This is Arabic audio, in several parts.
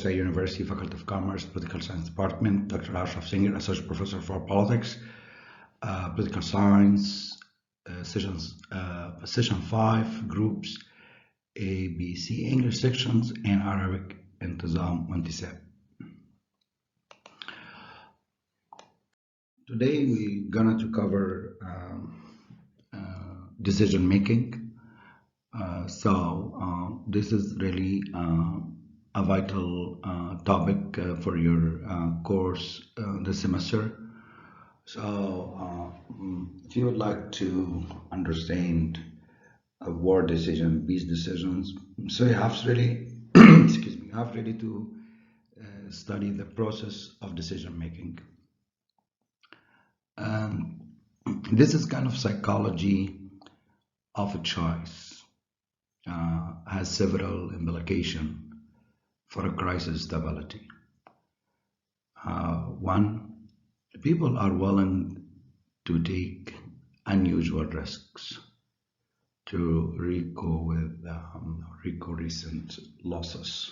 State University, Faculty of Commerce, Political Science Department, Dr. اشrف Senior Associate Professor for Politics, Political Science, Session 5, Groups A, B, C, English sections, and Arabic, انتظام, وانتساب. Today we're going to cover decision making. This is really a vital topic for your course this semester. So if you would like to understand word decision, these decisions, so you have really excuse me, you have really to study the process of decision making. This is kind of psychology of a choice. Has several implications for a crisis stability. One, people are willing to take unusual risks to recur recent losses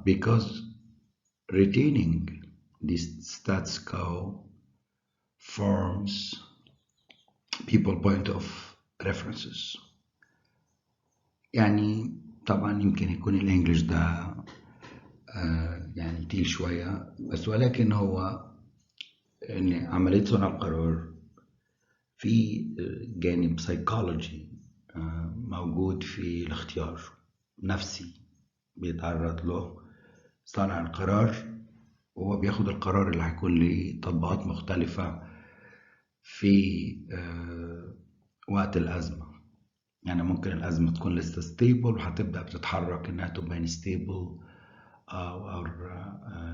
because retaining this status quo forms people point of references. يعني طبعا يمكن يكون الانجليش ده يعني تقيل شوية، بس ولكن هو ان عملية صنع القرار في جانب سيكولوجي موجود في الاختيار نفسي بيتعرض له صانع القرار، وهو بياخد القرار اللي هيكون له تطبيقات مختلفة في وقت الأزمة. يعني ممكن الأزمة تكون لسه ستيبل وهتبدأ بتتحرك إنها تبقى انستيبل أو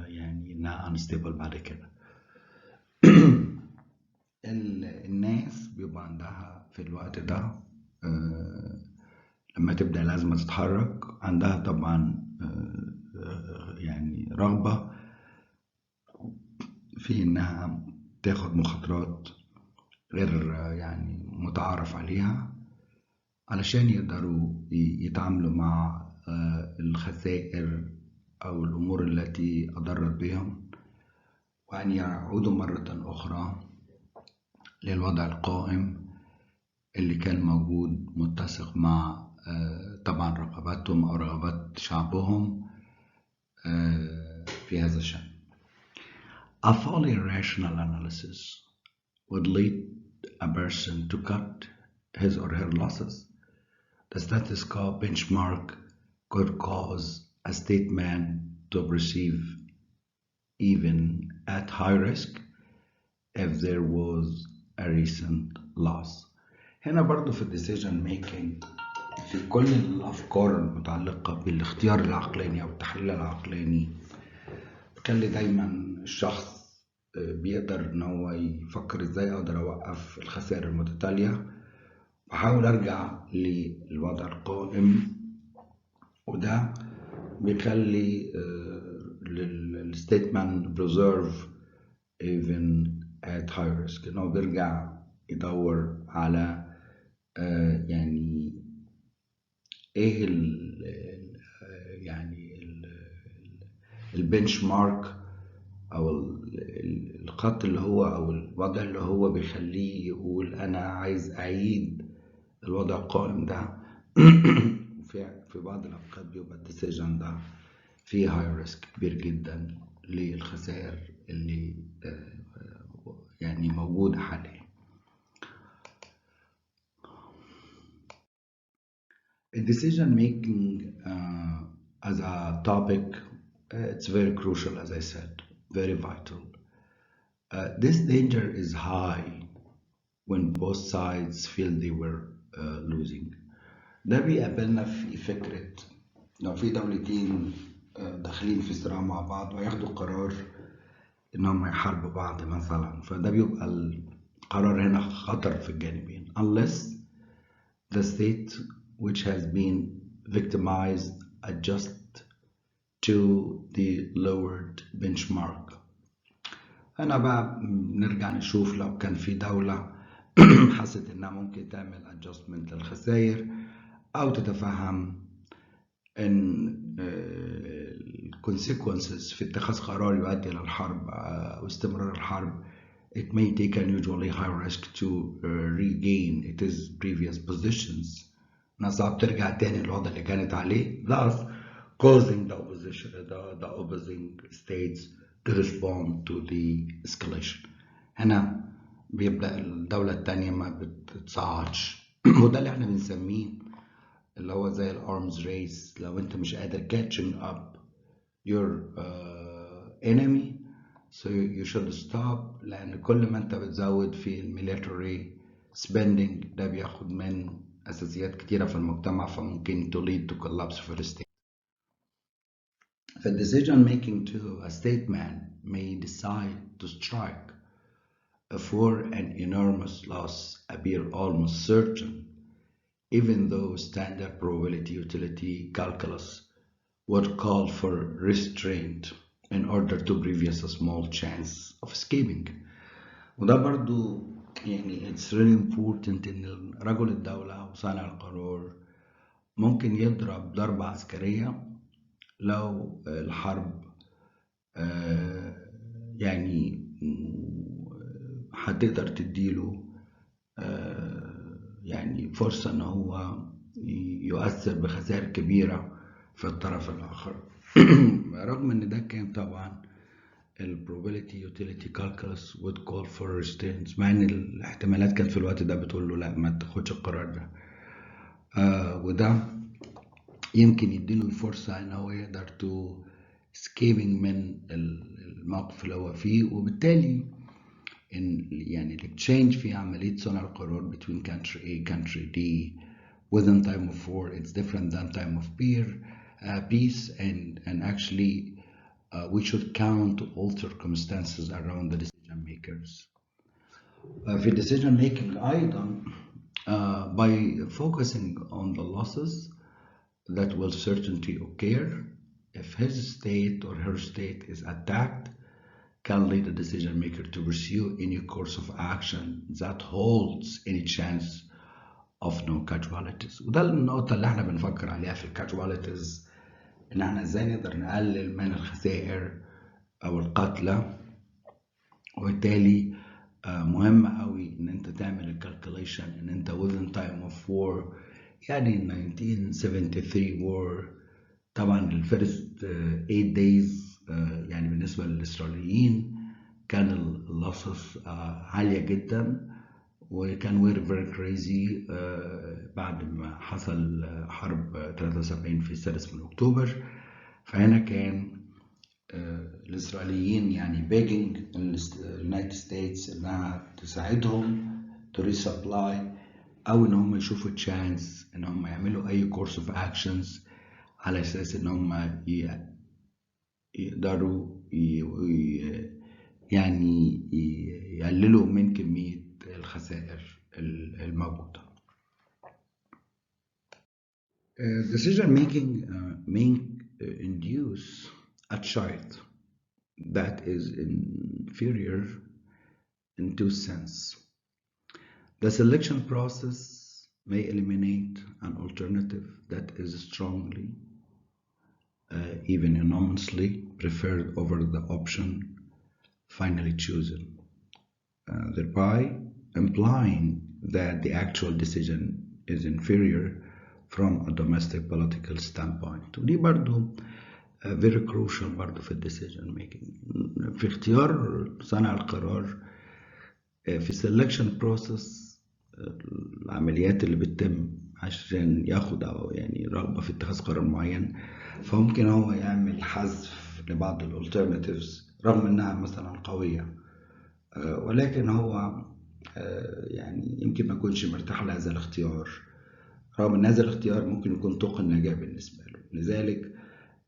يعني إنها انستيبل بعد كده. الناس بيبقى عندها في الوقت ده لما تبدأ الأزمة تتحرك عندها طبعا يعني رغبة في إنها تاخد مخاطرات غير يعني متعارف عليها علشان يقدروا يتعاملوا مع الخسائر أو الأمور التي أضرت بهم، وأن يعودوا مرة أخرى للوضع القائم اللي كان موجود متسق مع طبعا رغباتهم أو رغبات شعبهم في هذا الشأن. A fully rational analysis would lead a person to cut his or her losses. The status quo benchmark could cause a statement to perceive even at high risk if there was a recent loss. هنا برضو في decision making في كل الأفكار المتعلقة بالاختيار العقلاني أو التحليل العقلاني بخلي دايما الشخص بيقدر إن هو يفكر إزاي أقدر أوقف الخسائر المتتالية وأحاول أرجع للوضع القائم، وده بيخلي الستيتمنت preserve even at high risk، إنه بيرجع يدور على يعني إيه يعني البنش مارك أو الخط اللي هو أو الوضع اللي هو بيخليه يقول أنا عايز أعيد الوضع القائم ده. في بعض الأوقات بيبقى الديسيجن ده فيه هاي ريسك كبير جدا للخسائر اللي يعني موجودة حاليا. Decision making as a topic, it's very crucial, as I said, very vital. This danger is high when both sides feel they were losing. ده بيقابلنا في فكرة لو في دولتين داخلين في صراع مع بعض وياخدوا قرار إنهم يحاربوا بعض مثلا، فده بيبقى القرار هنا خطر في الجانبين unless the state which has been victimized adjust to the lowered benchmark. هنا بقى نرجع نشوف لو كان في دولة حست إنها ممكن تعمل adjustment للخسائر أو تتفهم ان consequences في اتخاذ قرار يؤدي إلى الحرب أو استمرار الحرب. It may take unusually high risk to regain its previous positions. إنها صعب ترجع تاني للوضع اللي كانت عليه. Thus causing the opposing states to respond to the escalation. هنا بيبدأ الدولة التانية ما بتتصاعدش. وده اللي احنا بنسميه اللي هو زي الارمز ريس. لو انت مش قادر catching up your enemy so you should stop. لأن كل ما انت بتزود في الميليتري spending ده بياخد من أساسيات كتيرة في المجتمع، فممكن to lead to collapse for the state. The decision making to a statesman may decide to strike for an enormous loss appear almost certain, even though standard probability utility calculus would call for restraint in order to previous a small chance of escaping. وده برضو يعني it's really important إن رجل الدولة أو صانع القرار ممكن يضرب ضربة عسكرية لو الحرب يعني هتقدر تديله يعني فرصة إن هو يؤثر بخسائر كبيرة في الطرف الآخر. رغم إن ده كان طبعا ال probability utility calculus would call for restraints، مع إن الاحتمالات كانت في الوقت ده بتقول له لا ما تاخدش القرار ده. وده يمكن يديله الفرصة إن هو يقدر to escaping من الموقف اللي هو فيه، وبالتالي إن يعني الاكتشينج في عملية صنع القرار between country A country D within time of war it's different than time of peace and actually we should count all circumstances around the decision makers. في decision making أيضا by focusing on the losses that will certainly occur if his state or her state is attacked can lead a decision maker to pursue any course of action that holds any chance of no casualties. وده النقطة اللي احنا بنفكر عليها في الكاجواليتيز، ان احنا ازاي نقدر نقلل من الخسائر او القتلى. وبالتالي مهم قوي ان انت تعمل الكالكوليشن ان انت within time of war. يعني 1973 war طبعا الفيرست 8 days يعني بالنسبة للإسرائيليين كان اللصص عالية جدا، وكان we're very crazy بعد ما حصل حرب 73 في 6 من أكتوبر. فهنا كان الإسرائيليين يعني begging United States إنها تساعدهم to resupply أو إن هم يشوفوا chance إن هم يعملوا أي course of actions على أساس إن هم يقدروا يعني يقللوا من كمية الخسائر الموجودة. Decision making may induce a child that is inferior in two senses. The selection process may eliminate an alternative that is strongly even anonymously preferred over the option finally chosen, thereby implying that the actual decision is inferior from a domestic political standpoint. ودي برضو very crucial برضو في decision making في اختيار صانع القرار في selection process. العمليات اللي بتتم عشان ياخد أو يعني رغبة في اتخاذ قرار معين، فممكن هو يعمل حذف لبعض الالترناتيفز رغم انها مثلا قوية، ولكن هو يعني يمكن ما يكونش مرتاح لهذا الاختيار، رغم ان هذا الاختيار ممكن يكون طوق النجاة بالنسبة له. لذلك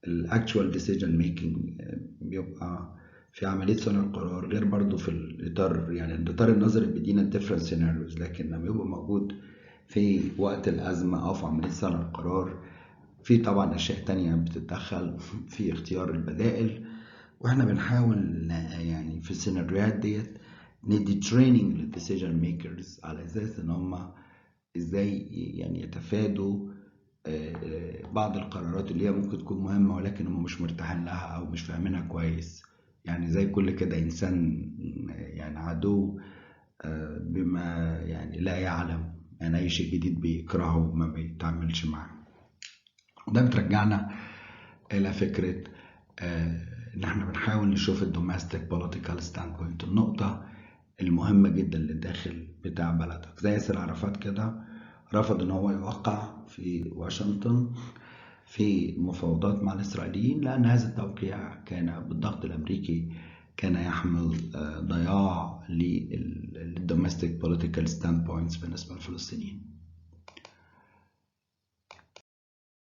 الاكتوال ديسيجن ميكنج بيبقى في عملية صنع القرار غير برضو في الإطار، يعني الإطار النظري بيدينا different scenarios، لكن لما يبقى موجود في وقت الأزمة أو في عملية صنع القرار في طبعا أشياء تانية بتتدخل في اختيار البدائل. وإحنا بنحاول يعني في السيناريوهات ديت ندي تريننج للديسيجن ميكرز على أساس إن هم إزاي يعني يتفادوا بعض القرارات اللي هي ممكن تكون مهمة ولكن هم مش مرتاحين لها أو مش فاهمينها كويس. يعني زي كل كده إنسان يعني عدو بما يعني لا يعلم، يعني أي شيء جديد بيكرهه وما بيتعاملش معاه. ده بترجعنا إلى فكرة إن إحنا بنحاول نشوف الدوماستيك بوليتيكال ستاند بوينت، النقطة المهمة جدا للداخل بتاع بلدك. زي ياسر عرفات كده رفض إن هو يوقع في واشنطن في مفاوضات مع الإسرائيليين، لأن هذا التوقيع كان بالضغط الأمريكي كان يحمل ضياع للدومستيك بوليتيكال ستاند بوينتس بالنسبة للفلسطينيين.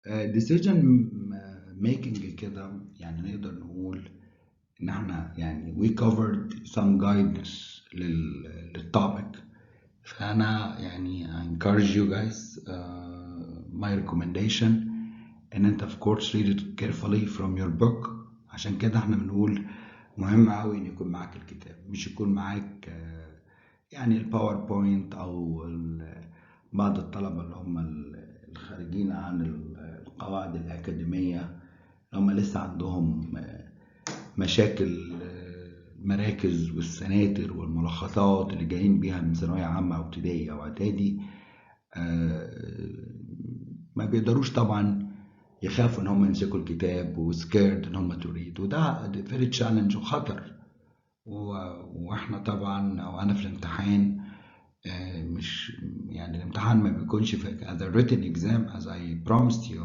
decision making كده يعني نقدر نقول إن احنا يعني we covered some guidance للtopic. فأنا يعني I encourage you guys my recommendation ان انت of course read it carefully from your book. عشان كده احنا بنقول مهم قوي ان يكون معاك الكتاب، مش يكون معاك يعني الباوربوينت او بعض الطلبة اللي هم الخارجين عن القواعد الأكاديمية اللي هم لسه عندهم مشاكل المراكز والسناتر والملخصات اللي جايين بيها من ثانوية عامة أو ابتدائي أو إعدادي. ما بيقدروش طبعا، يخافوا ان هم يمسكوا الكتاب وسكيرد ان هم تريد، وده فيري تشالنج وخطر. واحنا طبعا او انا في الامتحان مش يعني الامتحان ما بيكونش في as a written exam as I promised you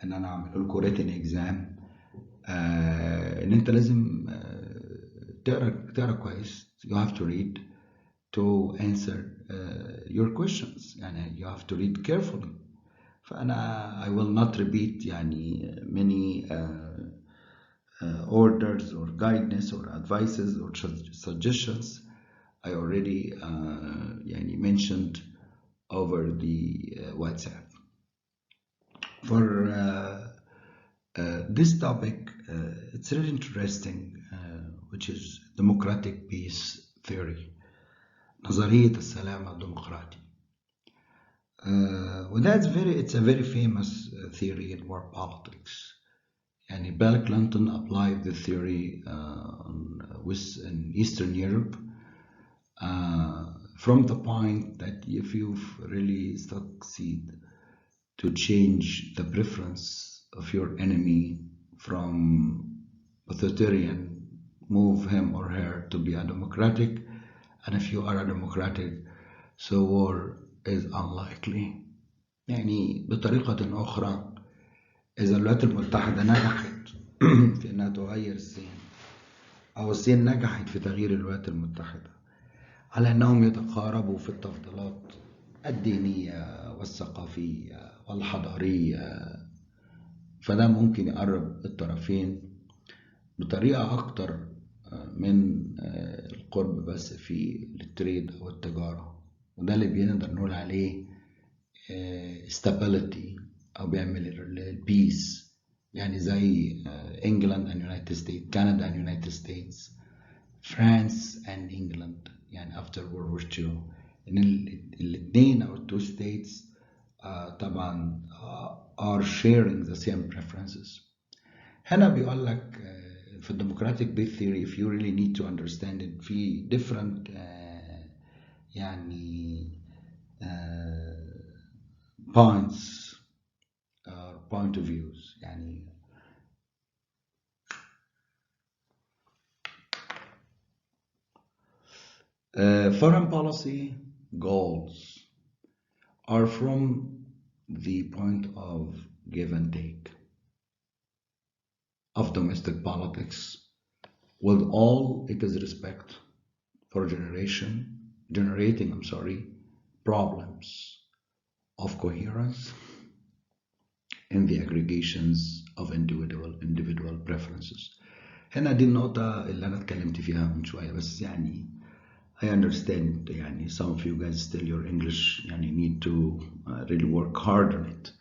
ان انا اعمل لكم written exam. ان انت لازم تقرا كويس. you have to read to answer your questions. يعني you have to read carefully. فأنا I will not repeat يعني many orders or guidance or advices or suggestions I already يعني mentioned over the WhatsApp. For this topic it's really interesting which is democratic peace theory، نظرية السلام الديمقراطي. وده it's a very famous theory in world politics. يعني Bill Clinton applied the theory in Eastern Europe from the point that if you've really succeed to change the preference of your enemy from authoritarian, move him or her to be a democratic, and if you are a democratic, so war is unlikely. يعني بطريقة أخرى، إذا الولايات المتحدة نجحت في أنها تغير الصين، أو الصين نجحت في تغيير الولايات المتحدة على أنهم يتقاربوا في التفضيلات الدينية والثقافية والحضارية، فده ممكن يقرب الطرفين بطريقة أكتر من القرب بس في التريد أو التجارة. وده اللي بنقدر نقول عليه stability أو بيعمل البيس. يعني زي England and United States, Canada and United States, France and England يعني after World War II، إن الاثنين أو two states طبعا are sharing the same preferences. هنا بيقول لك في democratic peace theory if you really need to understand it في different يعني points point of views. يعني foreign policy goals are from the point of give and take of domestic politics with all its respect for generating problems of coherence in the aggregations of individual preferences. هنا دي النقطة اللي أنا اتكلمت فيها من شوية، بس يعني I understand يعني some of you guys still your English يعني need to really work hard on it.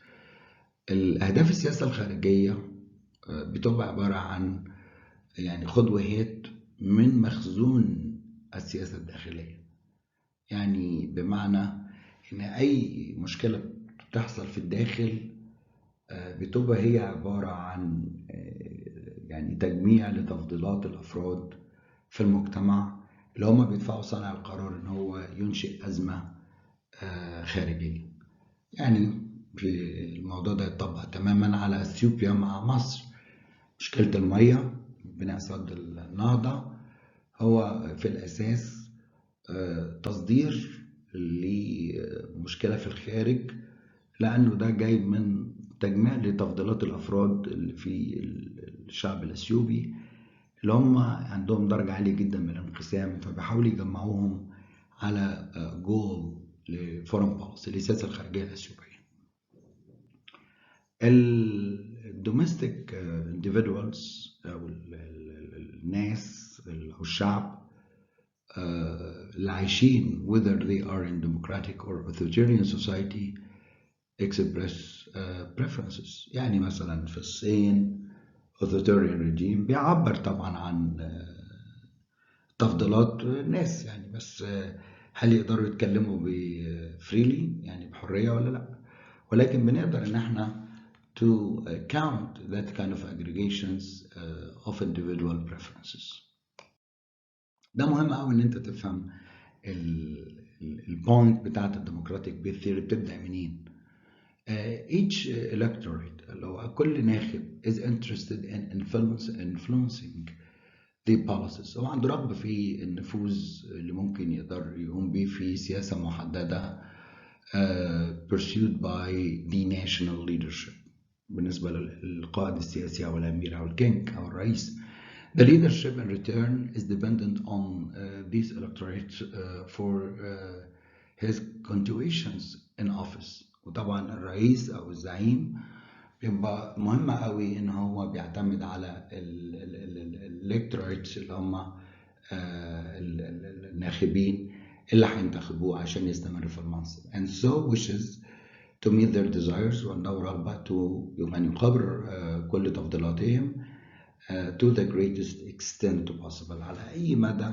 الأهداف السياسة الخارجية بتبقى عبارة عن يعني خد وهات من مخزون السياسة الداخلية. يعني بمعنى إن أي مشكلة بتحصل في الداخل بتبقى هي عبارة عن يعني تجميع لتفضيلات الأفراد في المجتمع اللي هم بيدفعوا صانع القرار إن هو ينشئ أزمة خارجية. يعني في الموضوع ده يطبق تماما على أثيوبيا مع مصر. مشكلة المية، بناء سد النهضة، هو في الأساس تصدير لمشكلة في الخارج، لأنه ده جاي من تجميع لتفضيلات الأفراد اللي في الشعب الأثيوبي اللي هم عندهم درجة عالية جدا من الانقسام، فبيحاولوا يجمعوهم على جول لفورن بوليسي، للسياسة الخارجية الأثيوبية. الدوميستيك individuals أو الناس أو الشعب اللي عايشين whether they are in democratic or authoritarian society express preferences. يعني مثلا في الصين authoritarian regime بيعبر طبعا عن تفضيلات الناس، يعني بس هل يقدروا يتكلموا بفريلي يعني بحرية ولا لا؟ ولكن بنقدر ان احنا to count that kind of aggregations of individual preferences. ده مهم قوي ان انت تفهم البوينت بتاعت الديمقراطيك بيس ثيوري بتبدا منين. each electorate اللي هو كل ناخب is interested in influencing the policies. هو عنده رغبة في النفوذ اللي ممكن يقدر يقوم بيه في سياسة محددة pursued by the national leadership. بالنسبة للقائد السياسي أو الأمير أو الكينج أو الرئيس. The leadership in return is dependent on these electorates for his continuations in office. وطبعا الرئيس أو الزعيم بيبقى مهم قوي إن هو بيعتمد على electorates اللي هم الناخبين اللي هينتخبوه عشان يستمر في المنصب. And so wishes to meet their desires، وعنده رغبة أن يقابل كل تفضيلاتهم to the greatest extent possible، على أي مدى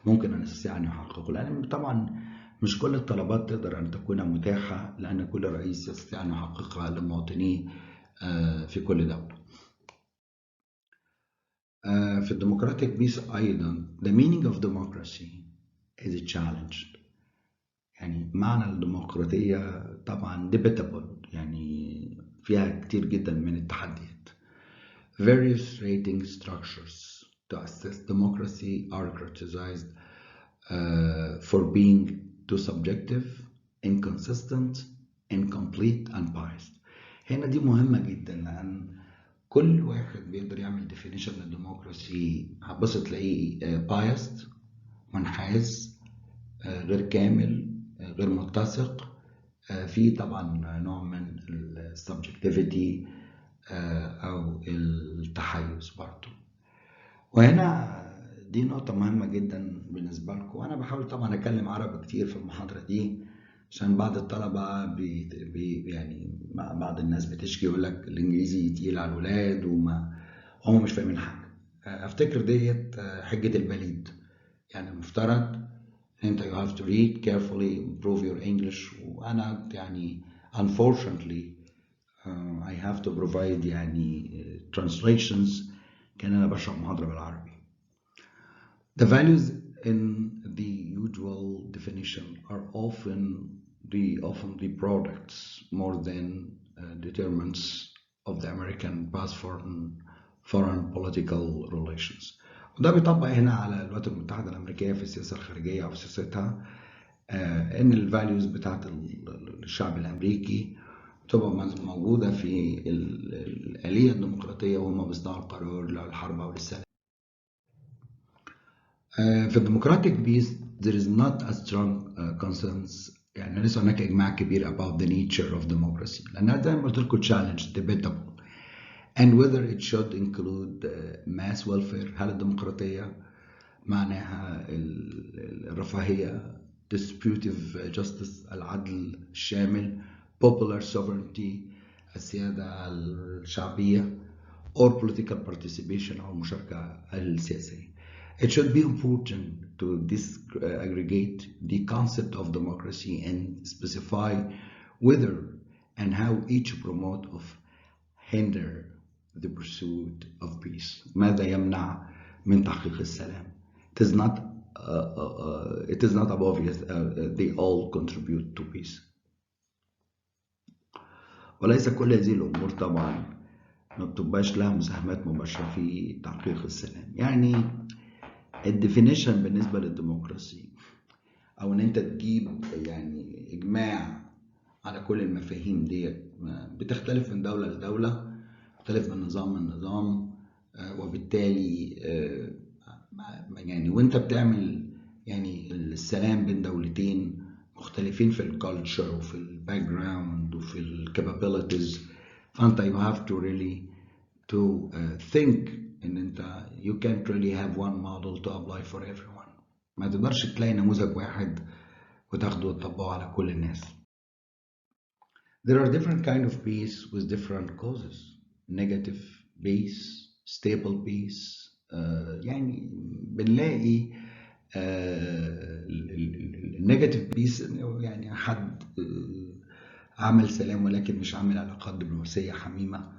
ممكن أن يستطيع أن يحققه. لأن طبعا مش كل الطلبات تقدر أن تكون متاحة، لأن كل رئيس يستطيع أن يحققها لمواطنيه في كل دولة. في الديمقراطيك بيس أيضا the meaning of democracy is challenged. يعني معنى الديمقراطية طبعا debatable، يعني فيها كتير جدا من التحديات. Various rating structures to assess democracy are criticized for being too subjective, inconsistent, incomplete, and biased. هنا دي مهمة جدا، لأن كل واحد بيقدر يعمل definition للديمقراطي هتبص تلاقيه biased، منحاز، غير كامل، غير متسق، في طبعا نوع من السبجكتيفيتي أو التحيز برضو. وهنا دي نقطة مهمة جدا بالنسبة لكم، وأنا بحاول طبعا أتكلم عربي كتير في المحاضرة دي عشان بعض الطلبة يعني بعض الناس بتشكي يقول لك الإنجليزي تقيل على الولاد وما هم مش فاهمين حاجة. أفتكر ديت حجة البليد، يعني المفترض أنت you have to read carefully, improve your English، وأنا يعني unfortunately I have to provide يعني translations كأن أنا بشرح محاضرة بالعربي. The values in the usual definition are often the products more than determinants of the American past foreign political relations. وده بيطبق هنا على الولايات المتحدة الأمريكية في السياسة الخارجية أو سياستها، إن الفاليوز بتاعت الشعب الأمريكي تبقى موجودة في الآلية الديمقراطية وهم بيصنعوا القرار للحرب أو للسلام. في الديمقراطيك بيس there is not a strong consensus، يعني ليس هناك إجماع كبير about the nature of democracy، لأنها زي ما قلت لكم challenge debatable and whether it should include mass welfare. هل الديمقراطية معناها الرفاهية، distributive justice العدل الشامل، popular sovereignty السيادة الشعبية، or political participation أو المشاركة السياسية. It should be important to disaggregate the concept of democracy and specify whether and how each promote of hinder the pursuit of peace. ماذا يمنع من تحقيق السلام. It is not obvious they all contribute to peace. وليس كل هذه الأمور طبعا ما بتبقاش لها مساهمات مباشرة في تحقيق السلام. يعني الديفينيشن بالنسبة للديمقراسي أو إن أنت تجيب يعني إجماع على كل المفاهيم ديت بتختلف من دولة لدولة، بتختلف من نظام لنظام، وبالتالي يعني وأنت بتعمل يعني السلام بين دولتين مختلفين في الكالتشر وفي الباك جراوند وفي الكابابيلتيز، فأنت you have to really to think إن أنت you can't really have one model to apply for everyone. ما تقدرش تلاقي نموذج واحد وتاخده وتطبقه على كل الناس. There are different kind of peace with different causes. Negative peace, stable peace. يعني بنلاقي النيجاتيف بيس يعني حد عمل سلام ولكن مش عامل علاقات دبلوماسية حميمة.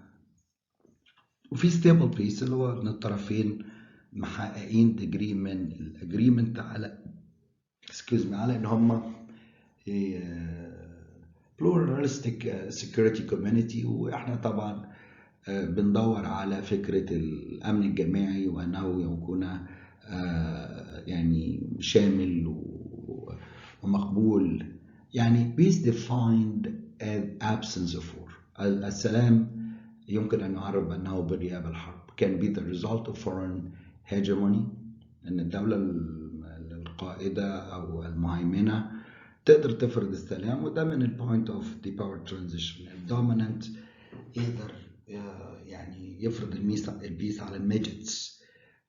وفي ستيبل بيس اللي هو من الطرفين محققين ديجري من الاجريمنت على على ان هم pluralistic security community، واحنا طبعا بندور على فكرة الامن الجماعي وانه يكون يعني شامل ومقبول. يعني peace defined as absence of war. السلام يمكن أن نعرف بأنه بغياب الحرب. can be the result of foreign hegemony، أن الدولة القائدة أو المهيمنة تقدر تفرض السلام، وده من ال point of the power transition. الdominant يقدر يعني يفرض البيس على الميجتس.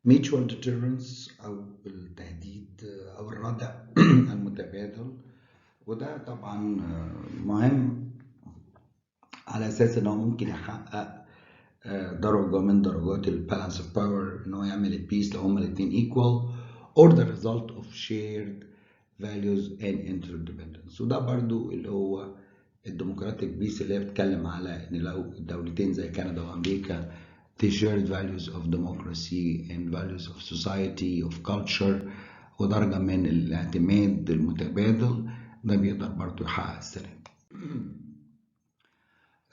mutual deterrence أو التهديد أو الردع المتبادل، وده طبعا مهم على أساس أنه ممكن يحقق درجة من درجات البالانس اوف باور، أنه يعمل البيس لو هما الاتنين equal or the result of shared values and interdependence. وده برضو اللي هو الديمقراطيك بيس اللي هي بتتكلم على ان لو الدولتين زي كندا وامريكا they shared values of democracy and values of society of culture ودرجة من الاعتماد المتبادل، ده بيقدر برضو يحقق السلام.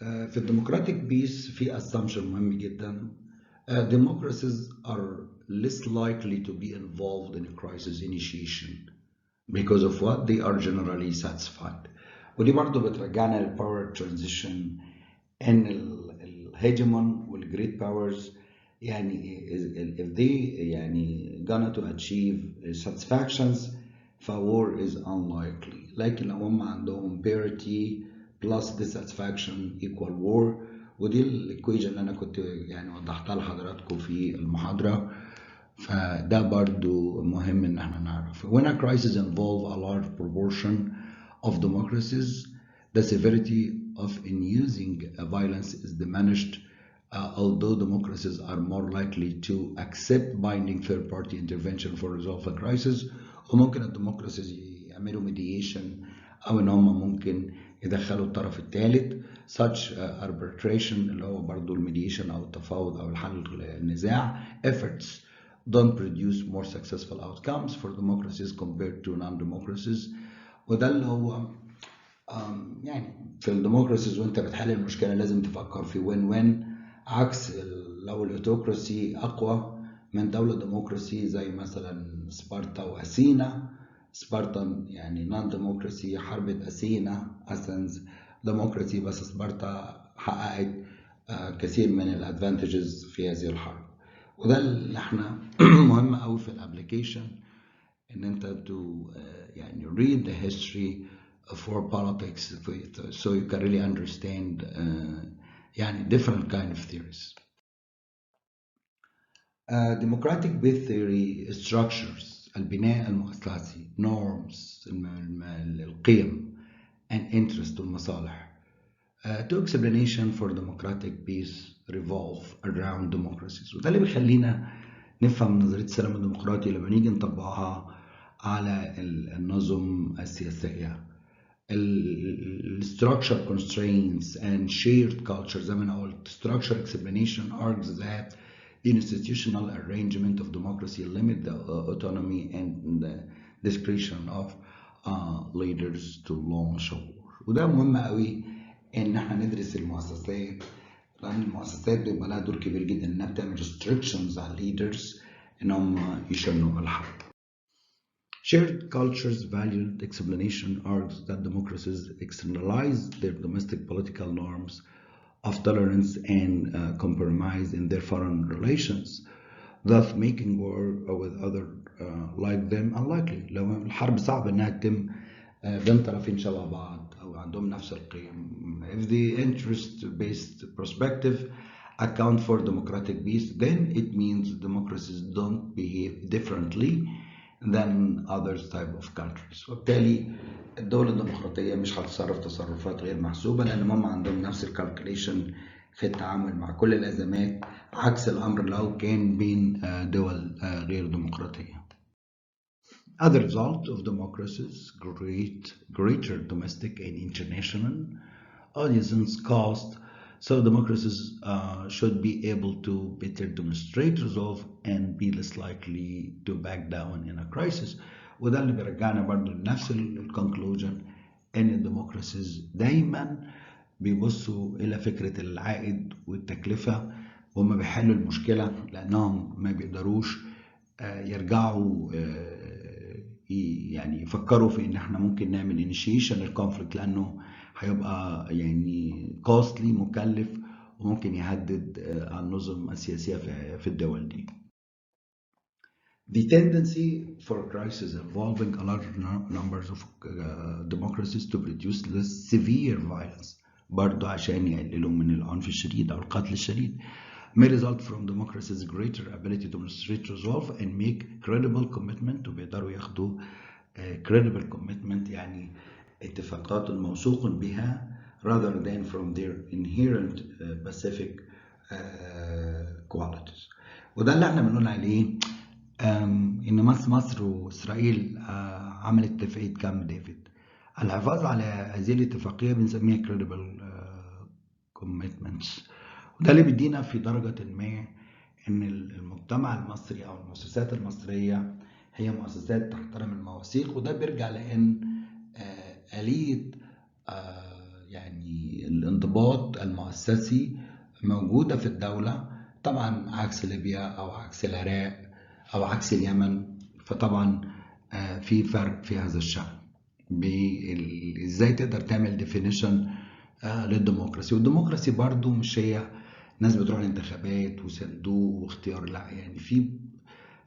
في الديمقراطيك بيس في assumption مهم جدا. Democracies are less likely to be involved in a crisis initiation because of what they are generally satisfied. ودي برضو بترجعنا للباور ترانزيشن، ان الهيجمون والجريت باورز يعني if they يعني gonna to achieve satisfactions war is unlikely. لكن لو هم عندهم parity plus dissatisfaction equal war، ودي الايكويجن اللي انا كنت يعني وضحتها لحضراتكم في المحاضرة، فده برضو مهم ان احنا نعرف. When a crisis involves a large proportion of democracies, the severity of using violence is diminished, although democracies are more likely to accept binding third-party intervention for resolve a crisis. وممكن الديمقراسيز يعملوا mediation أو إن هم ممكن يدخلوا الطرف الثالث such arbitration اللي هو برضو الميديشن أو التفاوض أو الحل النزاع efforts don't produce more successful outcomes for democracies compared to non-democracies. وده اللي هو يعني في الديمقراسيز وانت بتحل المشكلة لازم تفكر في win-win، عكس لو الاوتوكراسي أقوى من دولة ديمقراسي زي مثلا سبارتا وأثينا. سبارتا يعني نون ديمقراسي حربت أثينا أثينز ديمقراسي، بس سبارتا حققت كثير من الادفانتجز في هذه الحرب. وده اللي احنا مهم قوي في الابليكيشن ان انت يعني read the history for politics so you can really understand يعني different kind of theories. Democratic based theory structures البناء المؤسسي norms القيم and interest والمصالح. Two explanation for democratic peace revolve around democracies. وده اللي بيخلينا نفهم نظرية السلام الديمقراطي لما نيجي نطبقها على النظم السياسية. structure constraints and shared culture. زي ما أنا قلت structure explanation argues that the institutional arrangement of democracy limit the autonomy and the discretion of leaders to launch a war. وده مهم قوي ان احنا ندرس المؤسسات، لان المؤسسات بيبقى لها دور كبير جدا انها بتعمل restrictions على leaders انهم يشنوا الحرب. Shared cultures valued explanation argues that democracies externalize their domestic political norms of tolerance and compromise in their foreign relations, thus making war with others like them unlikely. لو الحرب صعب انها تتم بين طرفين شبه بعض او عندهم نفس القيم. If the interest-based perspective account for democratic peace, then it means democracies don't behave differently than other type of countries. وبالتالي الدول الديمقراطية مش هتتصرف تصرفات غير محسوبة لأن هم عندهم نفس الكالكوليشن في التعامل مع كل الأزمات، عكس الأمر لو كان بين دول غير ديمقراطية. As a result of democracies, greater domestic and international audiences cost, so democracies should be able to better demonstrate resolve and be less likely to back down in a crisis. وده اللي بيرجعنا برضه لنفس الكونكلوجن ان الديمقراسيز دايما بيبصوا الى فكره العائد والتكلفه وهم بيحلوا المشكله، لانهم ما بيقدروش يرجعوا يعني يفكروا في ان احنا ممكن نعمل initiation الكونفليكت، لانه هيبقى يعني costly مكلف وممكن يهدد النظم السياسية في الدول دي. The tendency for crisis involving a large numbers of democracies to produce less severe violence برضو عشان يقللوا من العنف الشديد أو القتل الشديد may result from democracy's greater ability to demonstrate resolve and make credible commitment. وبيقدروا ياخدوا credible commitment يعني اتفاقات موثوق بها rather than from their inherent pacific qualities. وده اللي احنا بنقول عليه ان مصر واسرائيل عملت اتفاقية كامب ديفيد. الحفاظ على هذه الاتفاقية بنسميها credible commitments، وده اللي بيدينا في درجة ما ان المجتمع المصري او المؤسسات المصرية هي مؤسسات تحترم المواثيق، وده بيرجع لان آلية يعني الانضباط المؤسسي موجودة في الدولة، طبعا عكس ليبيا او عكس العراق او عكس اليمن. فطبعا في فرق في هذا الشأن ازاي تقدر تعمل ديفينيشن للديمقراسي. والديمقراسي برضو مش هي ناس بتروح الانتخابات وصندوق واختيار، لا يعني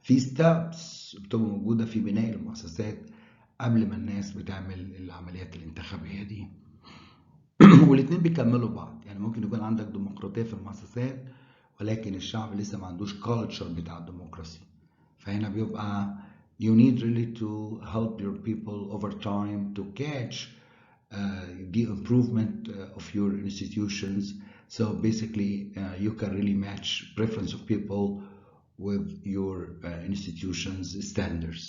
في ستابس بتبقى موجودة في بناء المؤسسات قبل ما الناس بتعمل العمليات الانتخابية دي. والاتنين بيكملوا بعض، يعني ممكن يكون عندك ديمقراطية في المؤسسات ولكن الشعب لسه ما عندوش كالتشر بتاع الديمقراسي. فهنا بيبقى you need really to help your people over time to catch the improvement of your institutions. So basically you can really match preference of people with your institutions standards.